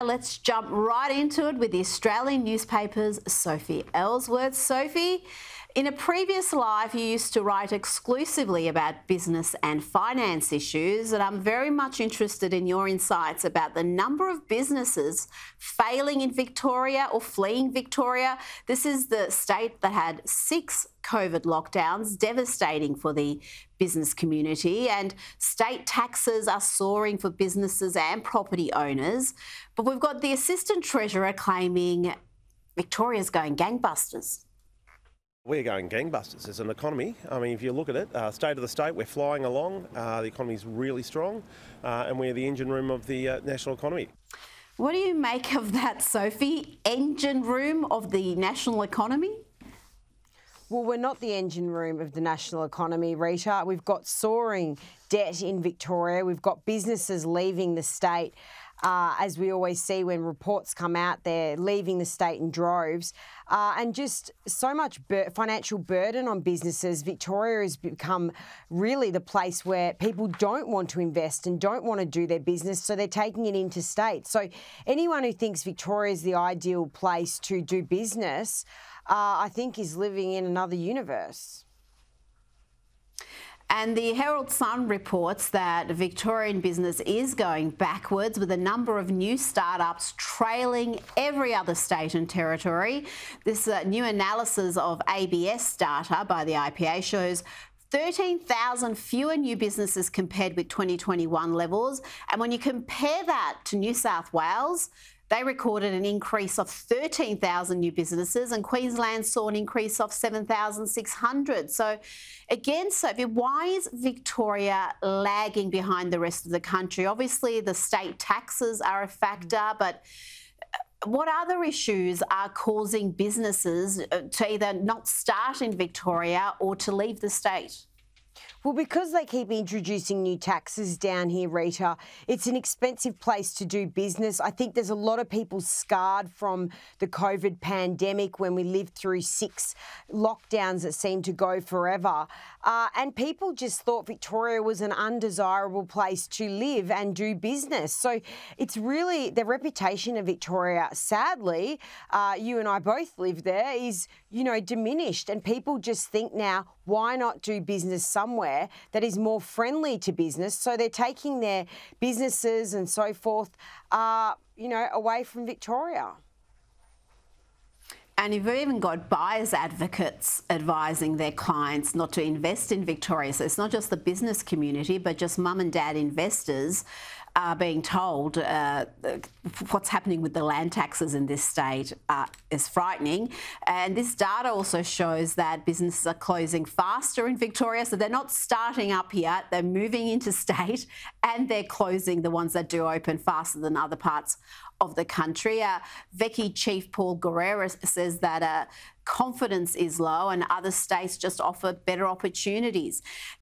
Let's jump right into it with the Australian newspaper's Sophie Elsworth. Sophie, in a previous life, you used to write exclusively about business and finance issues, and I'm very much interested in your insights about the number of businesses failing in Victoria or fleeing Victoria. This is the state that had 6 COVID lockdowns, devastating for the business community, and state taxes are soaring for businesses and property owners. But we've got the Assistant Treasurer claiming Victoria's going gangbusters. We're going gangbusters as an economy. I mean, if you look at it, state of the state, we're flying along. The economy's really strong, and we're the engine room of the national economy. What do you make of that, Sophie? Engine room of the national economy? Well, we're not the engine room of the national economy, Rita. We've got soaring debt in Victoria. We've got businesses leaving the state. As we always see when reports come out, they're leaving the state in droves. And just so much financial burden on businesses. Victoria has become really the place where people don't want to invest and don't want to do their business, so they're taking it interstate. So anyone who thinks Victoria is the ideal place to do business, I think is living in another universe. And the Herald Sun reports that Victorian business is going backwards, with a number of new startups trailing every other state and territory. This new analysis of ABS data by the IPA shows 13,000 fewer new businesses compared with 2021 levels. And when you compare that to New South Wales, they recorded an increase of 13,000 new businesses, and Queensland saw an increase of 7,600. So again, Sophie, why is Victoria lagging behind the rest of the country? Obviously, the state taxes are a factor, but what other issues are causing businesses to either not start in Victoria or to leave the state? Well, because they keep introducing new taxes down here, Rita, it's an expensive place to do business. I think there's a lot of people scarred from the COVID pandemic when we lived through 6 lockdowns that seemed to go forever. And people just thought Victoria was an undesirable place to live and do business. So it's really the reputation of Victoria, sadly, you and I both live there, is, diminished. And people just think now, why not do business somewhere that is more friendly to business? So they're taking their businesses and so forth, away from Victoria. And you've even got buyers advocates advising their clients not to invest in Victoria. So it's not just the business community, but just mum and dad investors are being told what's happening with the land taxes in this state is frightening. And this data also shows that businesses are closing faster in Victoria. So they're not starting up yet, they're moving interstate, and they're closing, the ones that do open, faster than other parts of the country. Vecchi Chief Paul Guerrera says that confidence is low and other states just offer better opportunities.